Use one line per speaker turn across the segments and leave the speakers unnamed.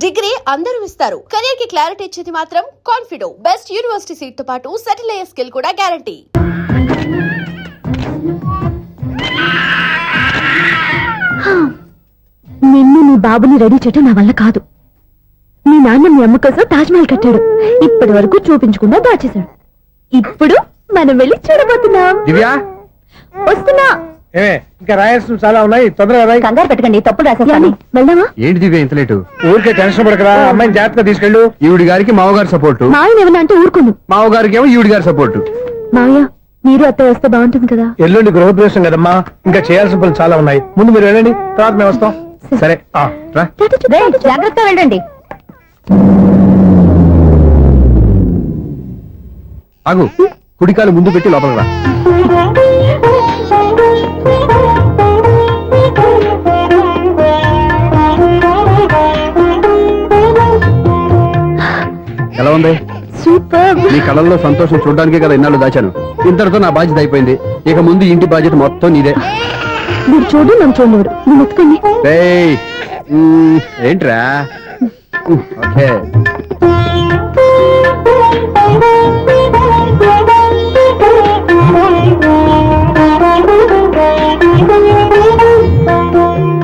Degree అందరూ ఇస్తారు, career కి క్లారిటీ ఇచ్చేది మాత్రం కాన్ఫిడో. బెస్ట్ యూనివర్సిటీ సీట్ తో పాటు సెటిల్ అయ్యే స్కిల్ కూడా గ్యారంటీ.
నిన్ను నీ బాబుని రెడీ చేయటం నా వల్ల కాదు. మీ నాన్న మీ అమ్మ కోసం తాజ్మహల్ కట్టాడు, ఇప్పటి వరకు చూపించకుండా దాచేశాడు. ఇప్పుడు మనం వెళ్ళి చూడబోతున్నాం. వస్తున్నా.
ఇంకా రాయాల్సిన చాలా ఉన్నాయి, తొందరగా రాయి.
కంగారు పెట్టకండి, తప్పుడు రాసేసాను. వెళ్దామా?
ఏంటి దివ్య ఇంత లేటు?
ఊరికే టెన్షన్ పడకరా, అమ్మాయిని జాగ్రత్తగా తీసుకెళ్ళు.
ఈవిడి గారికి మామగారు సపోర్టు,
మావయ్య ఏమన్నా అంటే ఊరుకోను.
మామగారికి ఏమో ఈవిడి గారి సపోర్టు.
మావయ్య మీరు అత్తయ్య వస్తే బాగుంటుంది కదా.
ఎల్లుండి గృహప్రవేశం కదమ్మా, ఇంకా చేయాల్సిన పనులు చాలా ఉన్నాయి. ముందు మీరు వెళ్ళండి, తర్వాత మేము వస్తాం.
సరే రా.
జాగ్రత్త వెళ్ళండి.
ఆగు, కుడికాలు ముందు పెట్టి లోపల రా. ఎలా ఉంది?
సూపర్.
నీ కళ్ళల్లో సంతోషం చూడడానికే కదా ఇన్నాళ్ళు దాచాను. ఇంతటితో నా బాధ్యత అయిపోయింది. ఇక ముందు ఇంటి బాధ్యత మొత్తం నీదే.
మీరు చూడు, నన్ను చూడలేడు. నువ్వు ఎత్తుకోండి.
ఏయ్, ఏంట్రా? ఓకే.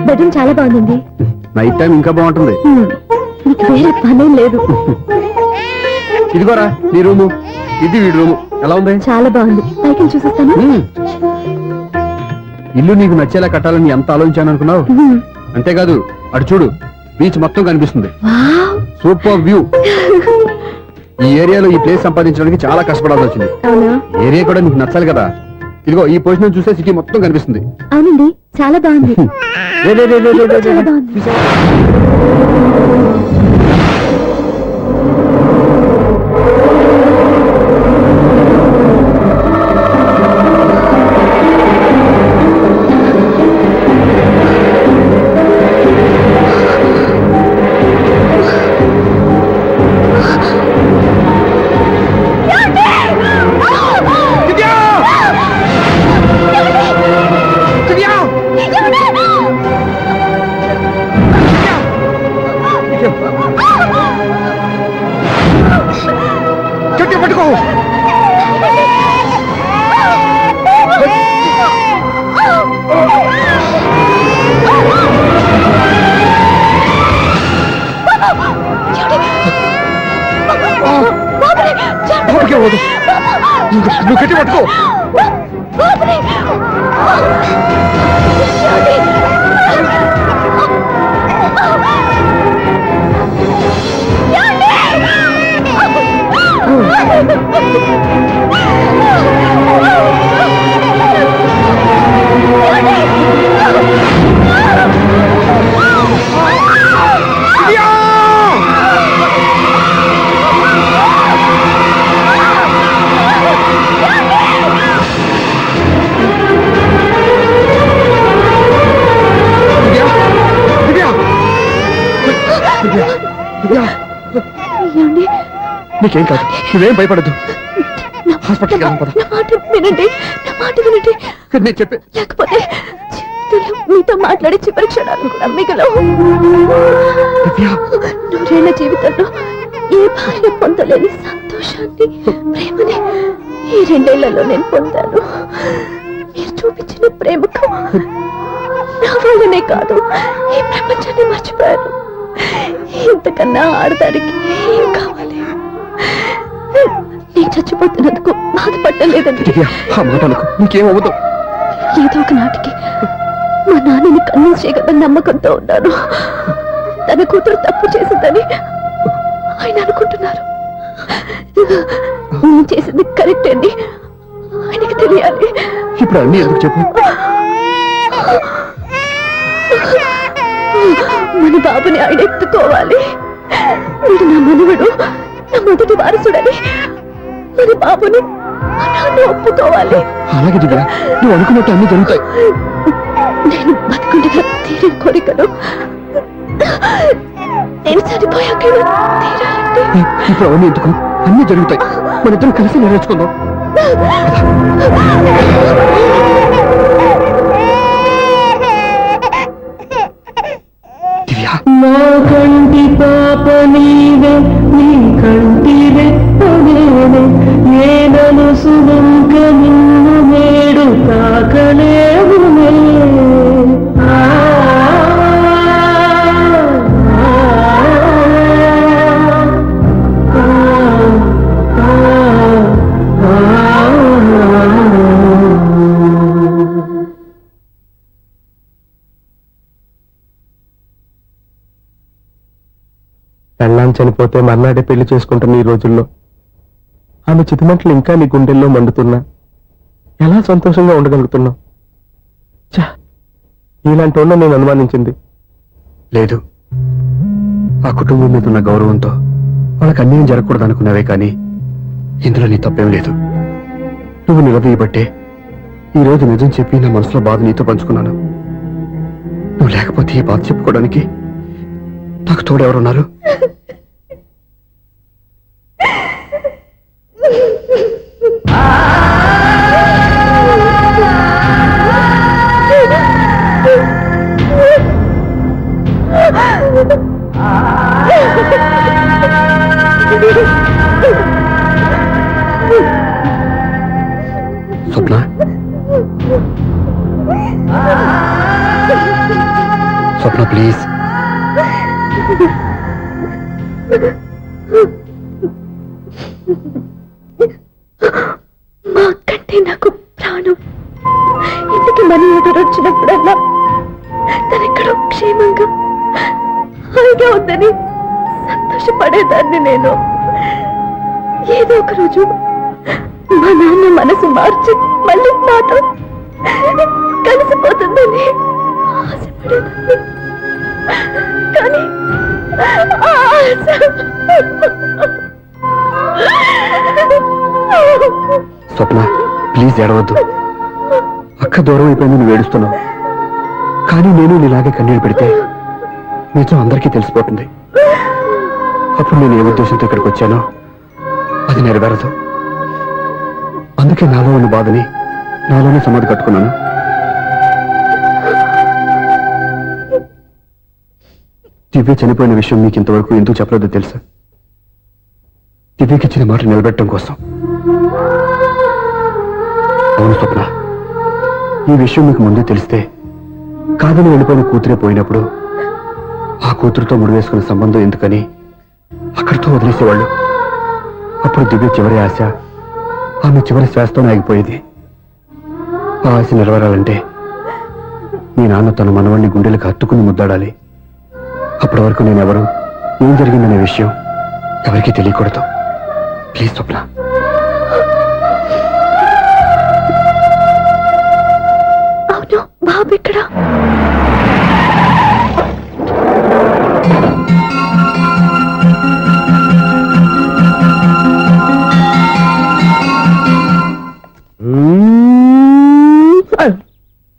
బెడ్రూమ్ చాలా బాగుంది.
నైట్ టైం ఇంకా బాగుంటుంది.
నీకు వేరే పనేం లేదు.
ఇదిగోరా నీ రూము, ఇది వీడి రూము. ఎలా ఉంది?
చాలా బాగుంది. పైకి చూపిస్తాను.
ఇల్లు నీకు నచ్చేలా కట్టాలని ఎంత ఆలోచించాను అనుకున్నావు? అంతేకాదు, అటు చూడు, బీచ్ మొత్తం కనిపిస్తుంది. Super view. ఈ ఏరియాలో ఈ ప్లేస్ సంపాదించడానికి చాలా కష్టపడాల్సి వచ్చింది.
అవునా?
ఏరియా కూడా నీకు నచ్చాలి కదా. ఇదిగో ఈ పొజిషన్ చూస్తే సిటీ మొత్తం కనిపిస్తుంది.
అవునండి, చాలా బాగుంది. చాలా బాగుంది.
పట్టుకో. నువ్వు గట్టి పట్టుకో. నీకేం కాదు, నువ్వేం భయపడద్దు. హాస్పిటల్కి
వినండి, నా మాట వినండి.
నేను చెప్పే,
లేకపోతే జీవితంలో మీతో మాట్లాడే చివరి క్షణాలు కూడా మిగలవు. నూరేళ్ల జీవితంలో ఏ భార్య పొందలేని సంతోషాన్ని, ప్రేమని ఈ 2 ఏళ్లలో నేను పొందాను. మీరు చూపించిన ప్రేమకు నా వల్లనే కాదు, ఈ ప్రపంచాన్ని మర్చిపోయాను. ఇంతకన్నా ఆడదానికి ఏం కావాలి? నేను చచ్చిపోతున్నందుకు బాధపడలేదండి.
నీకేమవుతావు?
ఏదో ఒక నాటికి మా నాన్నని కన్విన్స్ చేయగలని నమ్మకంతో ఉన్నాను. తన కూతురు తప్పు చేసిందని ఆయన అనుకుంటున్నారు. నేను చేసింది కరెక్ట్ అండి, ఆయనకి తెలియాలి.
ఇప్పుడు అన్ని ఎందుకు చెప్పు?
మన బాబుని ఆయన ఎత్తుకోవాలి. వీడు నా మనవడు, నా మొదటి వారసుడని మన బాబుని మా నాన్న ఒప్పుకోవాలి.
అలాగే దివ్య, నువ్వు అనుకున్నట్టు అన్ని జరుగుతాయి.
నేను బతుకుండగా తీరిన కోరికలు నేను చనిపోయాక తీరాలండి.
ఇప్పుడు అవన్నీ ఎందుకు? అన్ని జరుగుతాయి, మన ఇద్దరం కలిసి నెరవేర్చుకుందాం. దివ్య,
నా కంటి
పెళ్ళాం చనిపోతే మర్నాడే పెళ్లి చేసుకుంటున్న ఈ రోజుల్లో ఆమె చితిమంటలు ఇంకా నీ గుండెల్లో మండుతున్నా ఎలా సంతోషంగా ఉండగలుగుతున్నావు? ఛా, ఇలాంటి ఉన్న నేను అనుమానించింది.
లేదు, ఆ కుటుంబం మీద ఉన్న గౌరవంతో వాళ్ళకి అన్యాయం జరగకూడదు అనుకున్నావే కానీ ఇందులో నీ తప్పేం లేదు. నువ్వు నిలదీయబట్టే ఈ రోజు నిజం చెప్పి నా మనసులో బాధ నీతో పంచుకున్నాను. నువ్వు లేకపోతే ఈ బాధ చెప్పుకోవడానికి నాకు తోడెవరున్నారు? స్వప్న, స్వప్న ప్లీజ్.
మా అక్కంటే నాకు ప్రాణం. ఇంటికి మనీ ఆర్డర్ వచ్చినప్పుడల్లా తనెక్కడో క్షేమంగా హాయిగా ఉందని సంతోషపడేదాన్ని నేను. ఏదో ఒక రోజు మా నాన్న మనసు మార్చి మళ్ళీ నాతో కలిసిపోతుందని ఆశపడేదాన్ని. కానీ ఆ ఆశ
స్వప్న ప్లీజ్ ఏడవద్దు. అక్క దూరం అయిపోయింది, నువ్వు ఏడుస్తున్నావు. కానీ నేను నీలాగే కన్నీళ్ళు పెడితే నిజం అందరికీ తెలిసిపోతుంది. అప్పుడు నేను ఏ ఉద్దేశంతో ఇక్కడికి వచ్చానో అది నెరవేరదు. అందుకే నాలో ఉన్న బాధని నాలోనే సమాధి కట్టుకున్నాను. దివ్య చనిపోయిన విషయం మీకు ఇంతవరకు ఎందుకు చెప్పలేదో తెలుసా? దివ్యకి ఇచ్చిన మాట నిలబెట్టడం కోసం. అవును స్వప్న, ఈ విషయం మీకు ముందే తెలిస్తే కాదని వెళ్ళిపోయిన కూతురే పోయినప్పుడు ఆ కూతురుతో ముడివేసుకున్న సంబంధం ఎందుకని అక్కడితో వదిలేసేవాళ్ళు. అప్పుడు దివ్య చివరి ఆశ ఆమె చివరి శ్వాసతోనే ఆగిపోయేది. ఆ ఆశ నెరవేరాలంటే మీ నాన్న తన మనవణ్ణి గుండెలకు హత్తుకుని ముద్దాడాలి. అప్పటి వరకు నేనెవరు, ఏం జరిగిందనే విషయం ఎవరికీ తెలియకూడదు. ప్లీజ్ స్వప్న.
అవును, బాబు ఇక్కడ.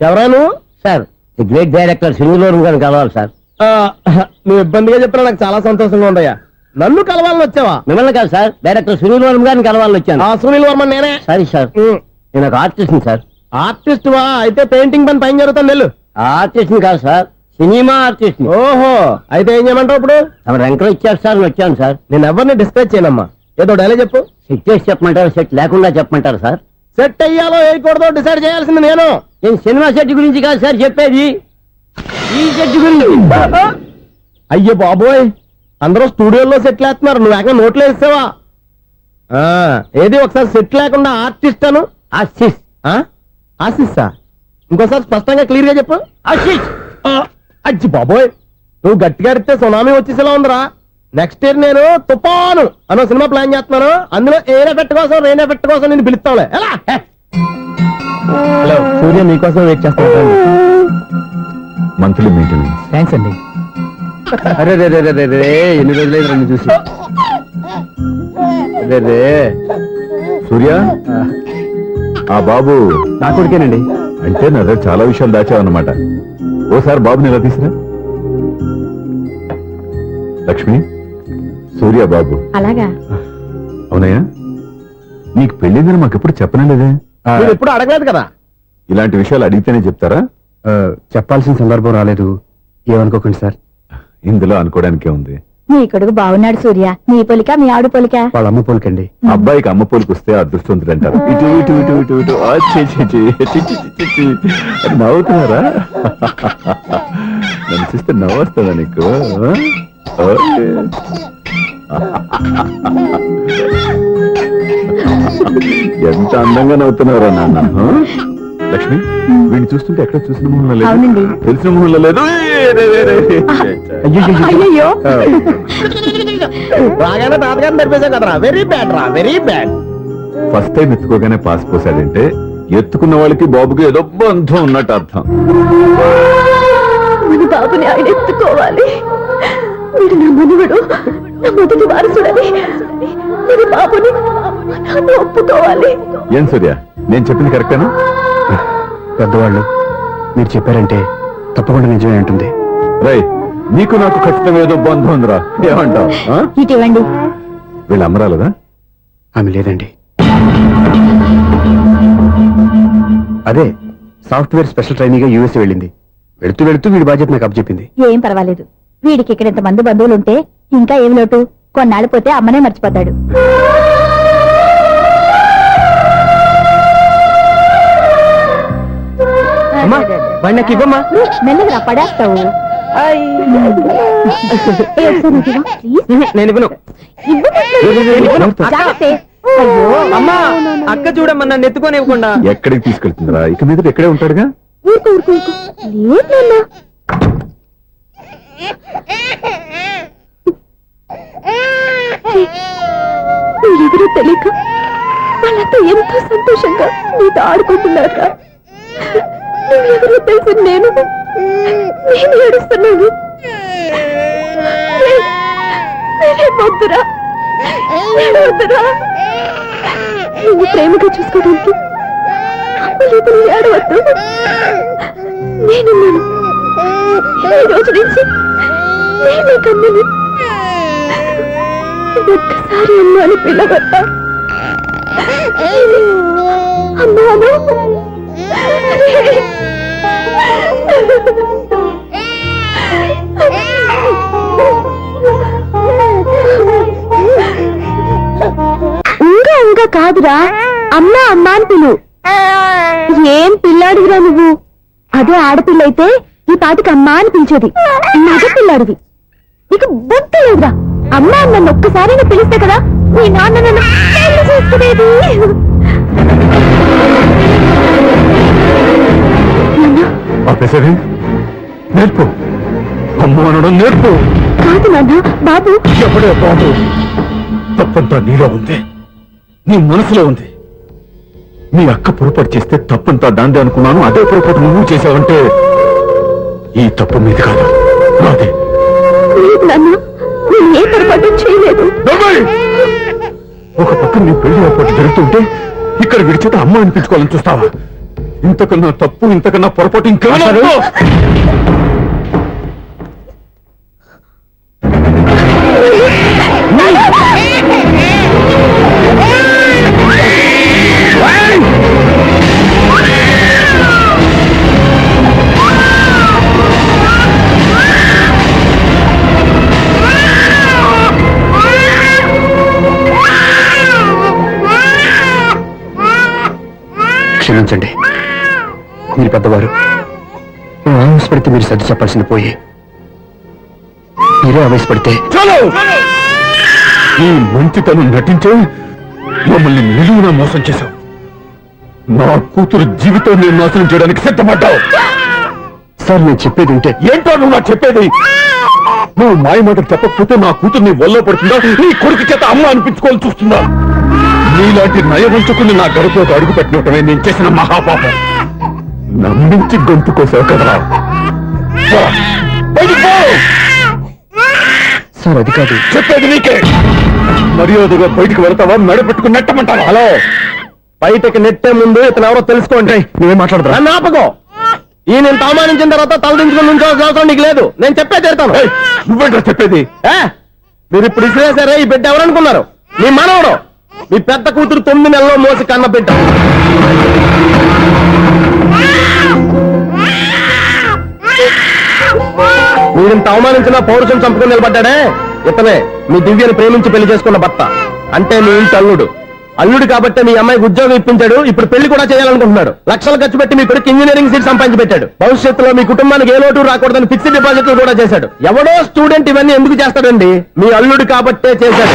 ఎవరాను?
సార్ ది గ్రేట్ డైరెక్టర్ సింగులూరు గారిని కలవాలి సార్.
నువ్వు ఇబ్బందిగా చెప్పినా నాకు చాలా సంతోషంగా ఉందయ్యా. నన్ను కలవాలని వచ్చావా?
మిమ్మల్ని కాదు సార్, డైరెక్టర్ సింగులూరు గారిని కలవాలని వచ్చాను.
సునీల్ వర్మ నేనే.
సారీ సార్, నేను ఒక ఆర్టిస్ట్ సార్.
ఆర్టిస్ట్ వా? అయితే పెయింటింగ్ పని పైన జరుగుతుంది వెళ్ళు.
ఆర్టిస్ట్ కాదు సార్, సినిమా ఆర్టిస్ట్.
ఓహో, అయితే ఏం చేయమంటావు ఇప్పుడు?
తమ ఎంకరేజ్ ఇచ్చారు సార్, వచ్చాను సార్.
నేను ఎవరిని డిస్కస్ చేయనమ్మా. ఏదో డైలాగ్ చెప్పు.
సెట్ చేసి చెప్పమంటారు, సెట్ లేకుండా చెప్పమంటారు సార్?
సెట్ అయ్యాలో వేయకూడదో డిసైడ్ చేయాల్సింది నేను.
నేను సినిమా సెట్ గురించి కాదు సార్ చెప్పేది, ఈ సెట్ గురించి.
అయ్యో బాబోయ్, అందరూ స్టూడియోలో సెట్ లేస్తున్నారు, నువ్వు ఏకంగా నోట్లో వేస్తావా? ఏది ఒకసారి సెట్ లేకుండా ఆర్టిస్ట్ అను.
ఆశిష్.
ఆశిస్సా? ఇంకోసారి స్పష్టంగా క్లియర్ గా చెప్పు.
ఆశిష్.
అజ్జి బాబోయ్, నువ్వు గట్టిగా అడితే సునామీ వచ్చేసేలా ఉందిరా. నెక్స్ట్ ఇయర్ నేను తుఫాను అనో సినిమా ప్లాన్ చేస్తున్నాను. అందులో ఎయిర్ ఎఫెక్ట్ కోసం, రెయిన్ ఎఫెక్ట్ కోసం నేను పిలుస్తావులే. ఎలా? హలో, సూర్య నీకోసం వెయిట్ చేస్తాను.
Monthly maintenance.
థ్యాంక్స్ అండి.
అరే రే రే రే రే, ఎన్ని రోజులైంది నన్ను చూసి. రే
సూర్య, ఆ బాబు
నా కొడుకేనండి.
అంటే నా దగ్గర చాలా విషయాలు దాచావన్నమాట. ఓసారి బాబుని ఇలా తీసురా. లక్ష్మి, సూర్య బాబు.
అలాగా?
అవునయ్యా, నీకు పెళ్ళిందని మాకెప్పుడు చెప్పనలేదే.
మీరు ఎప్పుడు అడగలేదు కదా.
ఇలాంటి విషయాలు అడిగితేనే చెప్తారా?
చెప్పాల్సిన సందర్భం రాలేదు, ఏమనుకోకండి సార్.
ఇందులో అనుకోవడానికే ఉంది.
నీ కొడుకు బాగున్నాడు సూర్య. నీ పొలిక మీ ఆవిడ పొలిక?
వాళ్ళ అమ్మ పోలికండి.
అబ్బాయికి అమ్మ పోలికి వస్తే అదృష్టవంతుడు అంటారు. ఇటు ఇటు ఇటు ఇటు ఇటు ఆ, ఛీ, ఛీ, ఛీ, ఛీ, ఛీ, ఛీ, ఛీ. అది నవ్వుతున్నారా? నన్ను చూస్తే నవ్వొస్తుందా నీకు? ఓకే. ఎంత అందంగా నవ్వుతున్నారా నాన్న. లక్ష్మి, వీడిని చూస్తుంటే ఎక్కడ చూసిన మొహంలో లేదు,
అవునండి.
తెలిసిన మొహంలో లేదు.
అయ్యయ్యో.
బాగానే తాతగారిని నడిపేశాం కదరా. వెరీ బ్యాడ్ రా, వెరీ బ్యాడ్.
ఫస్ట్ టైం ఎత్తుకోగానే పాస్ పోసాడంటే ఎత్తుకున్న వాళ్ళకి బాబుకి ఏదో బంధం ఉన్నట్టు అర్థం.
మన బాబుని ఆయన ఎత్తుకోవాలి. వీడు నా మనవడు, నా మొదటి వారసుడని మన బాబుని మా నాన్న ఒప్పుకోవాలి.
ఏం సూర్య, నేను చెప్పింది కరెక్టేనా?
పెద్దవాళ్ళు మీరు చెప్పారంటే తప్పకుండా నిజమే ఉంటుంది.
రై, నీకు నాకు ఖచ్చితంగా ఏదో బంధం ఉందిరా, ఏమంటావు?
ఇటీవండి.
వీళ్ళు అమ్మరాలదా?
ఆమె లేదండి. అదే సాఫ్ట్వేర్ స్పెషల్ ట్రైనింగ్ గా యూఎస్ వెళ్ళింది. వెళుతూ వెళుతూ వీడి బాధ్యత నాకు అప్పచెప్పింది.
ఏం పర్వాలేదు. వీడికి ఇక్కడ ఇంతమంది బంధువులు ఉంటే ఇంకా ఏం లోటు. కొన్నాళ్ళు పోతే అమ్మనే మర్చిపోతాడు. మెల్లగా పడేస్తావు.
నేను ఇవ్వను.
అమ్మా,
అక్క చూడమ్మా, నన్ను ఎత్తుకొని ఇవ్వకుండా.
ఎక్కడికి తీసుకెళ్తుందిరా? ఇక మీద ఇక్కడే ఉంటాడుగా.
ఊరుకో ఊరుకో ఊరుకో. లేదు నాన్న. మీరెవరో తెలియక వాళ్ళంతా ఎంతో సంతోషంగా మీతో ఆడుకుంటున్నారా? నువ్వెవరో తెలిసి నేను ఏడుస్తున్నాను. వద్దురా, వద్దురా. నువ్వు ప్రేమగా చూసుకోవడానికి అమ్మలేదు, ఏడవద్దు. నేనున్నాను. ఈ రోజు నుంచి నేనే కన్నని. ఒక్కసారి అమ్మ అని పిలవద్దా? అమ్మాను. ఇంకా కాదురా, అమ్మా అమ్మా అని పిలు. ఏం పిల్లాడివిరా నువ్వు? అదే ఆడపిల్ల అయితే ఈ పాటికి అమ్మా అని పిలిచేది. మగ పిల్లాడివి. నీకు బుద్ధి లేదురా. అమ్మా నన్ను ఒక్కసారైనా పిలిస్తే కదా నీ నాన్న నన్ను పెళ్లి చేసుకునేది.
ఆపేసరి నేర్పు, అమ్మ అనడం నేర్పు.
కాదు నాన్న, బాబు.
ఎప్పుడే బాబు, తప్పంతా నీలో ఉంది, నీ మనసులో ఉంది. మీ అక్క పొరపాటు చేస్తే తప్పంతా దాందే అనుకున్నాను. అదే పొరపాటు నువ్వు చేసావంటే ఈ తప్పు మీది కాదు, నాదే.
లేదు నాన్న, నేను ఏ పొరపాటు చేయలేదు.
ఒక పక్క నీ పెళ్లి ఏర్పాటు జరుగుతుంటే ఇక్కడ విడిచేత అమ్మ అనిపించుకోవాలని చూస్తావా? ఇంతకన్నా తప్పు, ఇంతకన్నా పొరపాటు ఇంకేమన్నా?
క్షమించండి, మీరు పెద్దవారు. నేను ఆవేశపడితే మీరు సర్ది చెప్పాల్సింది పోయి మీరే ఆవేశపడితే.
ఈ మంచితనం నటించే మమ్మల్ని నిలువున మోసం చేశావు. నా కూతురు జీవితాన్ని నాశనం చేయడానికి సిద్ధపడ్డావు.
సార్, నేను చెప్పేది ఉంటే.
ఏంటో నువ్వు నాకు చెప్పేది? నువ్వు మాయ మాటలు చెప్పకపోతే నా కూతుర్ని వల్ల పడుతుందా, నీ కొడుకు చేత అమ్మ అనిపించుకోవాలని చూస్తుందా? నీలాంటి నయవంచుకుని నా గడపలోకి అడుగు పెట్టినటమే నేను చేసిన మహాపాపం. నమ్మించి గొంతు కోసావు కదరా.
సార్, అది కాదు.
చెప్పేది నీకే. మర్యాదగా బయటికి వెళ్తావా, మెడపెట్టుకుని నెట్టమంటావా?
హలో, బయటకి నెట్టే ముందు ఇతను ఎవరో తెలుసుకోండి.
నువ్వేం మాట్లాడతా?
నన్ను ఆపకో. ఈయన ఇంత అవమానించిన తర్వాత తలదించుకుని నుంచోవాల్సిన అవసరం నీకు లేదు. నేను చెప్పే తీరుతాను.
నువ్వేంటో చెప్పేది?
మీరు ఇప్పుడు ఇసిరేసారే, ఈ బిడ్డ ఎవరనుకున్నారు? మీ మనవడు, మీ పెద్ద కూతురు 9 నెలల్లో మోసి కన్న బిడ్డ. మీరింత అవమానించిన పౌరుషం చంపుకొని నిలబడ్డాడే, ఇతనే మీ దివ్యను ప్రేమించి పెళ్లి చేసుకున్న భర్త. అంటే మీ ఇంటి అల్లుడు. అల్లుడు కాబట్టి మీ అమ్మాయికి ఉద్యోగం ఇప్పించాడు. ఇప్పుడు పెళ్లి కూడా చేయాలనుకుంటున్నాడు. లక్షలు ఖర్చు పెట్టి మీ కొడుకు ఇంజనీరింగ్ సీట్ సంపాదించి పెట్టాడు. భవిష్యత్తులో మీ కుటుంబానికి ఏ లోటు రాకూడదని ఫిక్స్డ్ డిపాజిట్లు కూడా చేశాడు. ఎవడో స్టూడెంట్ ఇవన్నీ ఎందుకు చేస్తాడండి? మీ అల్లుడు కాబట్టే చేశాడు.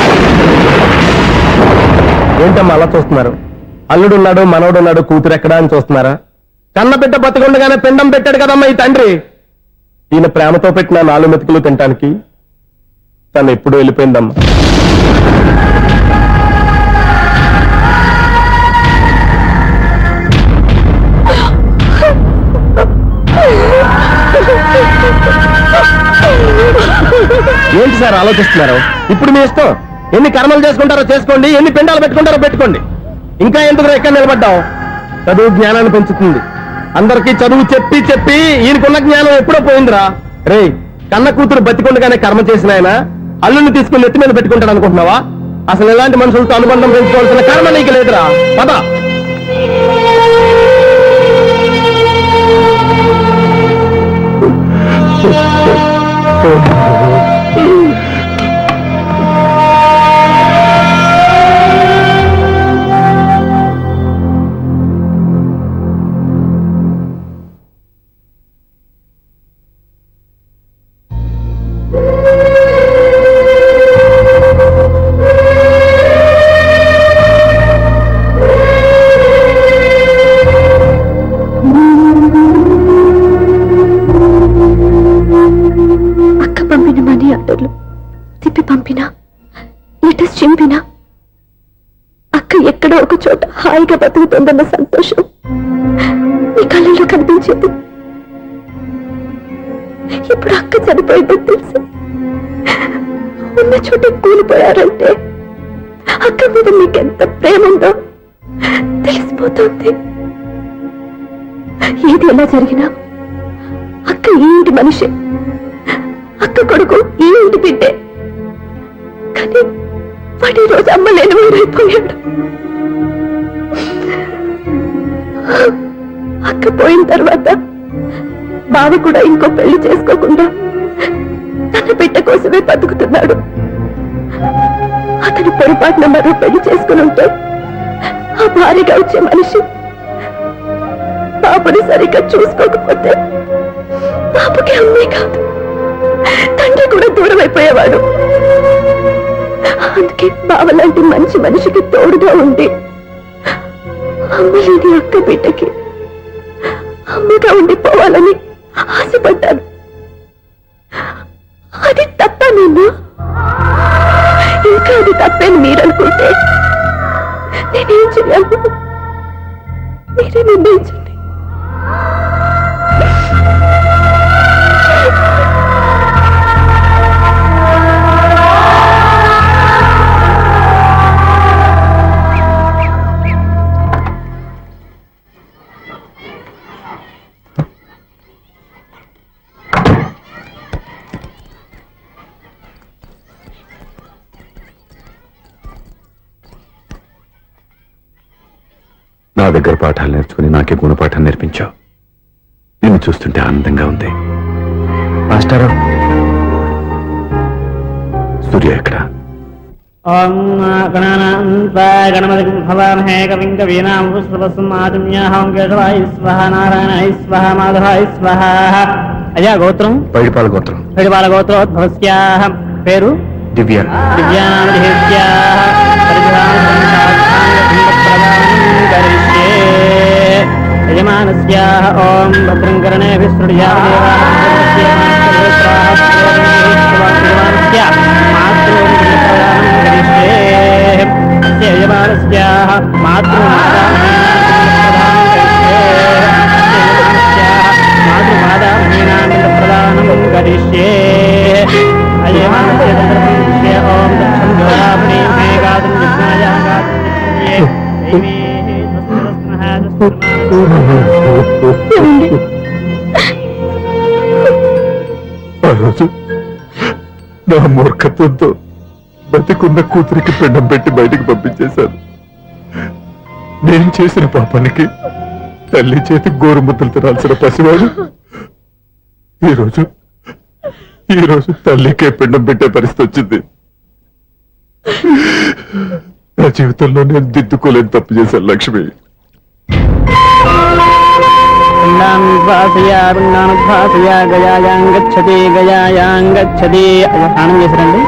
ఏంటమ్మా అలా చూస్తున్నారు? అల్లుడున్నాడు, మనవడున్నాడు, కూతురు ఎక్కడా అని చూస్తున్నారా? కన్నబిడ్డ బతికుండగానే పిండం పెట్టాడు కదమ్మా ఈ తండ్రి. ఈయన ప్రేమతో పెట్టిన 4 మెతుకులు తినటానికి తను ఎప్పుడు వెళ్ళిపోయిందమ్మా. ఏంటి సార్ ఆలోచిస్తున్నారు? ఇప్పుడు మీ ఇష్టం. ఎన్ని కర్మలు చేసుకుంటారో చేసుకోండి, ఎన్ని పిండాలు పెట్టుకుంటారో పెట్టుకోండి. ఇంకా ఎందుకు ఎక్కడ నిలబడ్డావు? చదువు జ్ఞానాన్ని పెంచుతుంది. అందరికీ చదువు చెప్పి చెప్పి ఈయనకున్న జ్ఞానం ఎప్పుడో పోయిందిరా. రే, కన్న కూతురు బతికొండగానే కర్మ చేసిన ఆయన అల్లుని తీసుకుని నెత్తి మీద పెట్టుకుంటాడు అనుకుంటున్నావా? అసలు ఎలాంటి మనుషులతో అనుబంధం పెంచుకోవాల్సిన కర్మ నీకు లేదురా. పద.
తిప్పి పంపినా, లెటర్స్ చింపినా అక్క ఎక్కడో ఒక చోట హాయిగా బతుకుతుందన్న సంతోషం నీ కళ్ళల్లో కనిపించేది. ఇప్పుడు అక్క చనిపోయిందని తెలిసి ఉన్న చోట కూలిపోయారంటే అక్క మీద నీకెంత ప్రేమ ఉందో తెలిసిపోతుంది. ఏది ఎలా జరిగినా అక్క ఈ ఇంటి మనిషి, అక్క కొడుకు ఈ ఇంటి బిడ్డే. కానీ వాడి రోజు అమ్మ లేని ఊరైపోయాడు. అక్క పోయిన తర్వాత బావ కూడా ఇంకో పెళ్లి చేసుకోకుండా తన బిడ్డ కోసమే బతుకుతున్నాడు. అతను పొరపాటున మరో పెళ్లి చేసుకుని ఉంటే ఆ భారీగా వచ్చే మనిషి పాపని సరిగ్గా చూసుకోకపోతే పాపకి అమ్మే కాదు, తండ్రి కూడా దూరం అయిపోయేవాడు. అందుకే బావలాంటి మంచి మనిషికి తోడుగా ఉండి అమ్మ లేని అక్క బిడ్డకి అమ్మగా ఉండిపోవాలని ఆశపడ్డాను. అది తప్ప నిన్ను ఇంకా అది తప్పని మీరనుకుంటే నేనేం చేయాలి? మీరే నిర్ణయించండి.
నా దగ్గర పాఠాలు నేర్చుకుని నాకే గుణపాఠం నేర్పించావు. నిన్ను చూస్తుంటే ఆనందంగా ఉంది. మాస్టారు, సూర్య ఎక్కడ?
గణపతి భవామహే కవిం కవీనాం పుష్పవస్మాజమ్యాహం కేశవాయ స్వహ నారాయణాయ స్వహ మాధవాయ స్వహ. అయ్యా గోత్రం?
పైడిపాల గోత్రం.
పైడిపాల గోత్రోద్భవస్యాః. పేరు?
దివ్య.
దివ్యానామధేస్యాః. యజమానస్యాః ఓం భద్రం కర్ణేభిః యజమానస్యాః మాతృమాదామహీనానందప్రదానం కరిష్యే. అయమానస్య ఓం దక్షం జ్యోరాభణీం హే గాతుం జిజ్ఞాయ గాతుం
ఆ రోజు నా మూర్ఖత్వంతో బతికున్న కూతురికి పిండం పెట్టి బయటికి పంపించేశాను. నేను చేసిన పాపానికి తల్లి చేతి గోరుముద్దలు తినాల్సిన పసివాడు ఈరోజు తల్లికే పిండం పెట్టే పరిస్థితి వచ్చింది. నా జీవితంలో నేను దిద్దుకోలేని తప్పు చేశాను లక్ష్మి.
గయాయాంగచ్చతి గయాయాంగచ్చతి. స్నానం చేశారండి?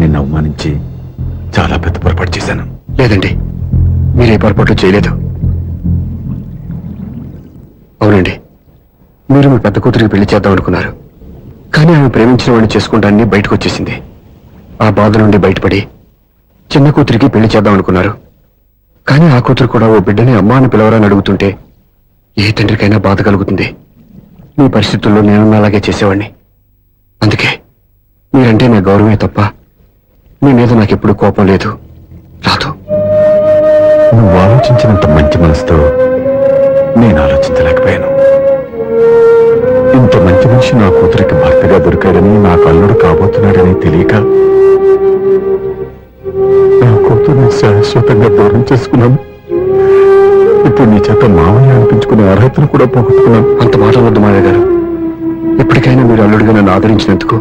నిన్ను అవమానించి చాలా పెద్ద పొరపాటు చేశాను.
లేదండి, మీరే పొరపాటు చేయలేదు. అవునండి, మీరు మీ పెద్ద కూతురికి పెళ్లి చేద్దాం అనుకున్నారు. కానీ ఆమె ప్రేమించిన వాడిని చేసుకుంటానని బయటకు వచ్చేసింది. ఆ బాధ నుండి బయటపడి చిన్న కూతురికి పెళ్లి చేద్దాం అనుకున్నారు. కానీ ఆ కూతురు కూడా ఓ బిడ్డని అమ్మా అని పిలవరని అడుగుతుంటే ఏ తండ్రికైనా బాధ కలుగుతుంది. మీ పరిస్థితుల్లో నేను అలాగే చేసేవాడిని. అందుకే మీరంటే నా గౌరవమే తప్ప మీ మీద నాకెప్పుడు కోపం లేదు, రాదు.
నువ్వు ఆలోచించినంత మంచి మనసుతో నేను ఆలోచించలేకపోయాను. ఇంత మంచి మనిషి నా కూతురికి భర్తగా దొరికాడని, నాకు అల్లుడు కాబోతున్నాడని తెలియక నా కూతుర్ని శాశ్వతంగా దూరం చేసుకున్నాను. ఇప్పుడు నీ చేత మామయ్య అనిపించుకునే అర్హతను కూడా పోగొట్టుకున్నాను.
అంత మాట వద్దు మావయ్య గారు. ఇప్పటికైనా మీరు అల్లుడిగా నన్ను ఆదరించినందుకు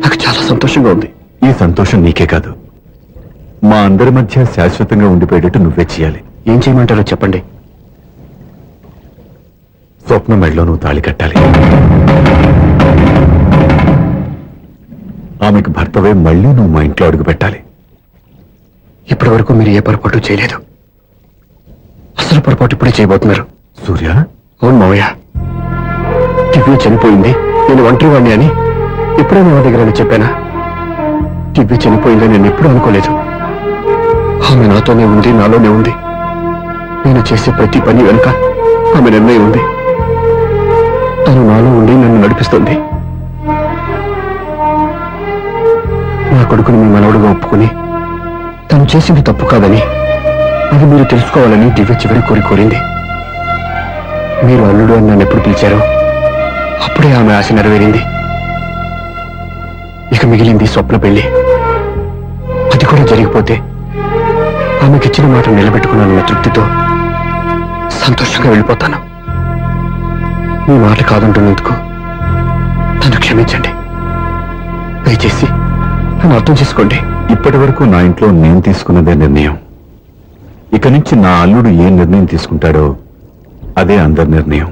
నాకు చాలా సంతోషంగా ఉంది.
ఈ సంతోషం నీకే కాదు, మా అందరి మధ్య శాశ్వతంగా ఉండిపోయేటట్టు నువ్వే చేయాలి.
ఏం చేయమంటారో చెప్పండి.
స్వప్న మెడలో నువ్వు తాళి కట్టాలి. ఆమెకు భర్తవే మళ్ళీ నువ్వు మా ఇంట్లో అడుగు పెట్టాలి.
ఇప్పటి వరకు మీరు ఏ పొరపాటు చేయలేదు. అసలు పొరపాటు ఇప్పుడే చేయబోతున్నారు.
సూర్య,
అవును మావయ్య, దివ్య చనిపోయింది, నేను ఒంటరి వాడిని అని ఎప్పుడూ మా దగ్గర చెప్పానా? దివ్య చనిపోయిందని నేను ఎప్పుడూ అనుకోలేదు. ఆమె నాతోనే ఉంది, నాలోనే ఉంది. నేను చేసే ప్రతి పని వెనుక ఆమె నిర్ణయం ఉంది. తను నాలో ఉండి నన్ను నడిపిస్తుంది. నా కొడుకుని మీ మనవడుగా ఒప్పుకుని తను చేసింది తప్పు కాదని, అది మీరు తెలుసుకోవాలని దివ్య చివరి కోరింది. మీరు అల్లుడు అని నన్ను ఎప్పుడు పిలిచారో అప్పుడే ఆమె ఆశ నెరవేరింది. ఇక మిగిలింది స్వప్న పెళ్లి. అది కూడా జరిగిపోతే ఆమెకిచ్చిన మాట నిలబెట్టుకున్నానన్న తృప్తితో సంతోషంగా వెళ్ళిపోతాను. మీ మాట కాదంటున్నందుకు నన్ను క్షమించండి. దయచేసి నన్ను అర్థం చేసుకోండి.
ఇప్పటి వరకు నా ఇంట్లో నేను తీసుకున్నదే నిర్ణయం. ఇక నుంచి నా అల్లుడు ఏ నిర్ణయం తీసుకుంటాడో అదే అందరి నిర్ణయం.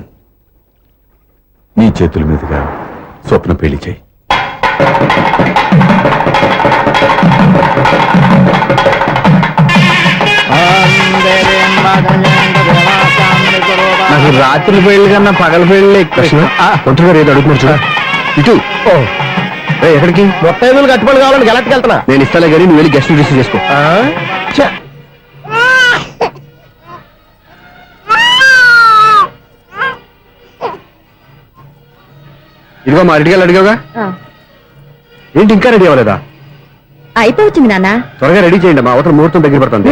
నీ చేతుల మీదుగా స్వప్న పెళ్లి చేయి.
నాకు రాత్రి పెళ్లి కన్నా పగల పెళ్లి
ఒంటరిగా ఏదో అడుగుతున్నారు చూడ. ఇటు ఎక్కడికి?
మొత్తం ఐదులు కట్టుబడి కావాలని గెలట్టుకు వెళ్తున్నా.
నేను ఇస్తాలే కానీ నువ్వు వెళ్ళి గెస్ట్ రిసీవ్ చేసుకో. ఇదిగో మా రెడీగా అడిగావుగా, ఏంటి ఇంకా రెడీ అవ్వలేదా?
అయిపోవచ్చింది నాన్న.
త్వరగా రెడీ చేయండి, మా అవతల ముహూర్తం దగ్గర పడుతుంది.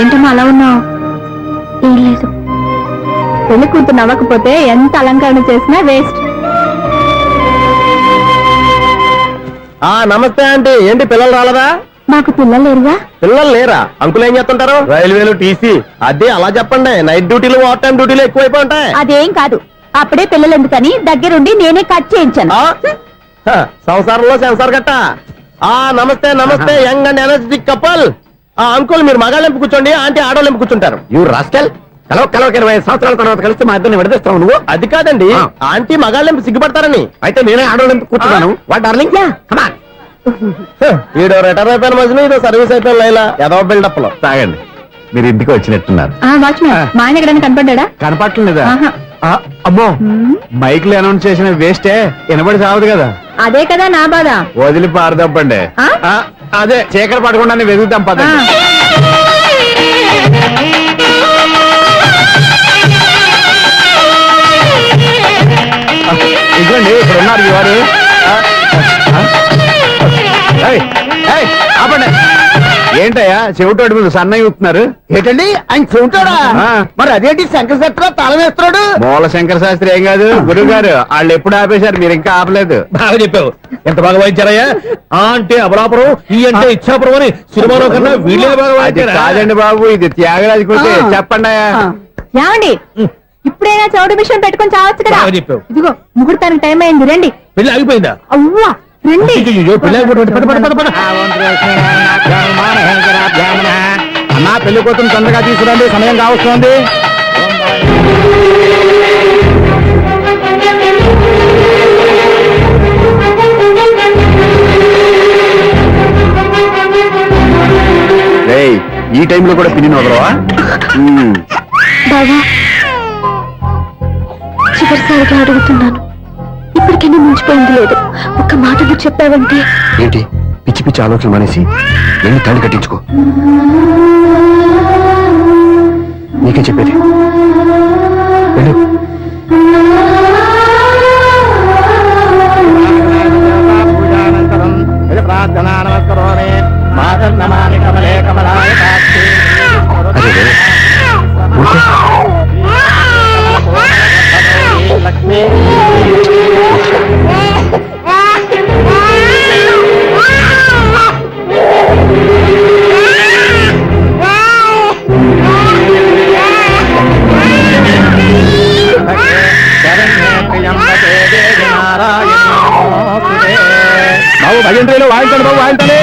ఏంటమ్మా అలా ఉన్నావు? ఏం లేదు, పెళ్లి కూతురు నవ్వకపోతే ఎంత అలంకరణ చేసినా వేస్ట్.
నమస్తే ఆంటీ. ఏంటి పిల్లలు రాలేదా?
మాకు పిల్లలు లేరుగా.
పిల్లలు లేరా? అంకులు ఏం చేస్తుంటారు? రైల్వేలు, టీసీ. అదే అలా చెప్పండి. నైట్ డ్యూటీలు, ఓవర్ టైం డ్యూటీలు ఎక్కువైపోయి ఉంటాయి.
అదేం కాదు, అప్పుడే పిల్లలు ఎందుకని దగ్గరుండి నేనే కట్ చేయించాను.
సంసారంలో సెన్సార్ గట్ట. నమస్తే నమస్తే, young and energetic couple. Uncle మీరు మగాళ్ళెంపు కూర్చోండి, ఆంటీ ఆడోళ్ళెంపు కూర్చుంటారు.
యూ రాస్కెల్, కలవక 20 సంవత్సరాల తర్వాత కలిస్తే మా ఇద్దరిని విడదీస్తావు నువ్వు.
అది కాదండి, ఆంటీ మగాళ్ళెంపు సిగ్గుపడతారని.
అయితే నేనే ఆడోళ్ళెంపు కూర్చున్నాను. What darling, come on.
ఈడో రిటైర్ అయిపోయిన మధ్యలో ఇదో సర్వీస్ అయిపోయిన లైలా ఏదో బిల్డప్ లో.
తాగండి, మీరు ఇంటికి వచ్చినట్టున్నారు.
వాచ్మెన్ మా ఆయన ఎక్కడైనా కనపడ్డా?
కనపడలేదా?
ఆహా.
అమ్మో, మైక్లు అనౌన్స్ చేసిన వేస్టే, వినబడి సావదు కదా.
అదే కదా నా బాధ.
వదిలి పారదప్పండి. అదే చీకటి పడకుండా వెతుకుతాం పదండి. ఇదండి ఇక్కడ ఉన్నారు ఈ వారు. ఆపండి. ఏంటయ్యా చెవిటోడి మీద సన్నయ్య ఊపుతున్నారు?
ఏంటండి ఆయన చెబుతాడా? మరి అదేంటి శంకర శెట్టిలో తాళం వేస్తున్నాడు?
మూల శంకర శాస్త్రి ఏం కాదు, గురువు గారు వాళ్ళు ఎప్పుడు ఆపేశారు, మీరు ఇంకా ఆపలేదు.
బాగా చెప్పావు. ఎంత బాగా వాయించారయ్యా. అంటే అబలాపురం, ఈ అంటే ఇచ్చాపురం అని సినిమాలో కన్నా వీళ్ళే బాగా
అది
వాయించారా?
కాదండి బాబు, ఇది త్యాగరాజు కృతి. చెప్పండి.
ఏమండి, ఇప్పుడైనా చౌడు మిషన్ పెట్టుకొని చావచ్చు కదా.
బాగా చెప్పావు.
ఇదిగో ముహూర్తానికి టైం అయింది, రండి.
పెళ్లి ఆగిపోయిందా?
అవ్వా రండి.
అన్నా పెళ్లి కోసం తొందరగా తీసుకురండి, సమయం కావస్తుంది.
ఈ టైంలో కూడా పిన్ని వదలవా?
బావా చివరిసారిగా అడుగుతున్నాను, ఇప్పటికైనా మించిపోయింది లేదు. ఒక్క మాట నువ్వు చెప్పావంటే.
ఏంటి పిచ్చి పిచ్చి ఆలోచన మానేసి వెళ్ళి తాళి కట్టించుకో. నీకే చెప్పేది, వెళ్ళు. అరే రే, ఊరుకో. బాబు భజంత్రీలో వాయించండి, బాబు వాయించండి.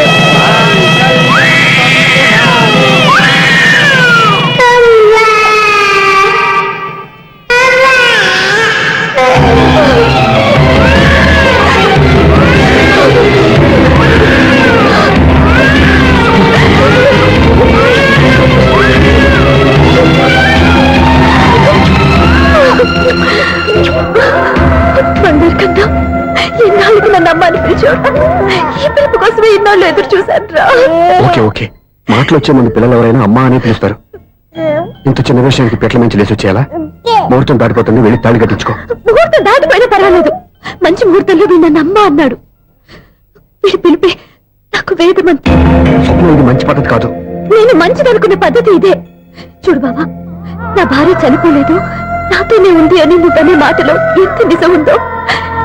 బంగారు ఎన్నాళ్ళకి నన్ను అమ్మాని పిలిచాడు. ఈ పిలుపు కోసమే ఇన్నాళ్ళు ఎదురు చూశాను రా.
ఓకే ఓకే, మాటలు వచ్చే ముందు పిల్లలు ఎవరైనా అమ్మా అని పిలుస్తారు. ఇంత చిన్న విషయానికి పెట్ల మంచి లేసి వచ్చేయాలా? ముహూర్తం దాటిపోతుంది, వెళ్ళి తాళి కట్టించుకో.
ముహూర్తం దాటిపోయినా పర్వాలేదు, మంచి ముహూర్తంలో వీడు నన్ను అమ్మ అన్నాడు. వీడి పిలిపే నాకు వేదమంతి.
స్వప్నం, ఇది మంచి పద్ధతి కాదు.
నేను మంచిదనుకున్న పద్ధతి ఇదే. చూడు బావా, నా భార్య చనిపోలేదు, నాతోనే ఉంది అని నువ్వనే మాటలో ఎంత నిజం ఉందో,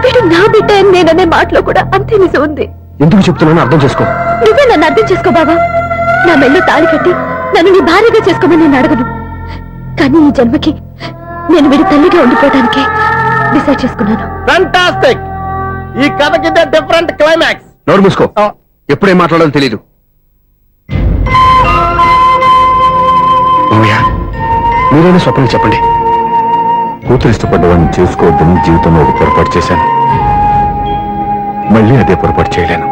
వీడు నా బిడ్డ అని నేననే మాటలో కూడా అంతే నిజం ఉంది.
ఎందుకు చెప్తున్నానో అర్థం చేసుకో.
నువ్వే నన్ను అర్థం చేసుకో బావా. నా మెళ్ళో తాళి కట్టి నన్ను నీ భార్యగా చేసుకోమని నేను అడగను. కానీ ఈ జన్మకి నేను వీడి తల్లిగా ఉండిపోవడానికి డిసైడ్ చేసుకున్నాను.
ఫ్యాంటాస్టిక్! ఈ కథకి డిఫరెంట్ క్లైమాక్స్.
నోరు మూసుకో, ఎప్పుడేం మాట్లాడాలో తెలీదు. మామయ్య, మీరైనా స్వప్నం చెప్పండి.
కూతురు ఇష్టపడ్డవాడిని చేసుకోవద్దని జీవితంలో ఒక పొరపాటు చేశాను. మళ్ళీ అదే పొరపాటు చేయలేను.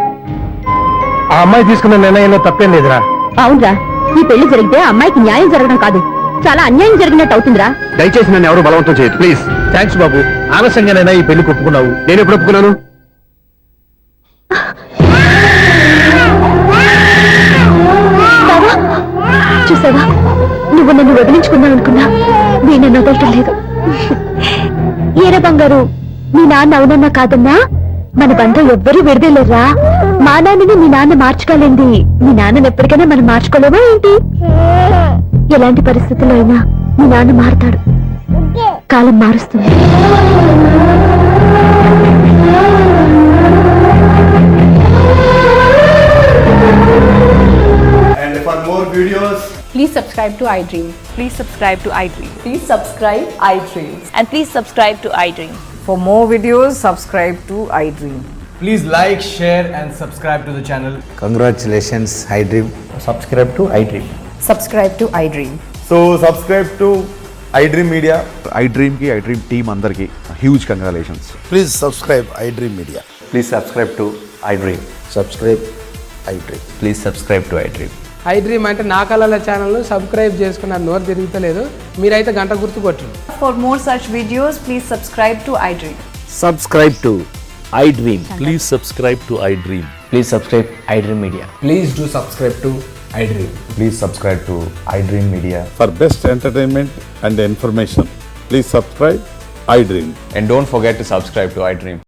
ఆ అమ్మాయి తీసుకున్న నిర్ణయంలో తప్పేం లేదురా.
అవునరా, ఈ పెళ్లి జరిగితే అమ్మాయికి న్యాయం జరగడం కాదు, చాలా అన్యాయం జరిగినట్టు అవుతుందిరా.
దయచేసి నన్ను ఎవరు బలవంతం చేయదు, ప్లీజ్.
థ్యాంక్స్ బాబు, ఆలస్యంగానైనా ఈ పెళ్లి ఒప్పుకున్నావు.
నేను ఎప్పుడు ఒప్పుకున్నాను?
బావా, చూసావా, నువ్వు నన్ను వదిలించుకుందాం అనుకున్నా, నేను నన్ను వదలటం లేదు. ఏరా బంగారు, మీ నాన్న అవునన్నా కాదన్నా మన బంధం ఎవ్వరూ విడదలేరా. మా నాన్నని మీ నాన్న మార్చుకోలేంది, మీ నాన్నని ఎప్పటికైనా మనం మార్చుకోలేమా ఏంటి? ఎలాంటి పరిస్థితుల్లో అయినా మీ నాన్న మారుతాడు, కాలం మారుస్తుంది.
And for more videos,
Please subscribe to iDream.
Please subscribe to iDream.
Please subscribe iDream.
And please subscribe to iDream.
For more videos, subscribe to iDream.
please like, share and subscribe to the channel.
Congratulations, iDream.
Subscribe to iDream.
Subscribe to iDream.
So subscribe to iDream Media.
iDream కి iDream team అందరికి huge congratulations.
Please subscribe iDream Media.
Please subscribe to iDream.
Subscribe iDream.
Please subscribe to iDream.
iDream అంటే నా కళల channel subscribe చేసుకున్న నోరు తిరుగుతలేదు, మీరైతే గంట గుర్తు కొట్టండి.
For more such videos, please subscribe to iDream.
Subscribe to iDream.
Please subscribe to iDream.
Please subscribe iDream Media. Please do subscribe to iDream.
Please subscribe to iDream Media. For best entertainment and information, please subscribe iDream.
And don't forget to subscribe to iDream.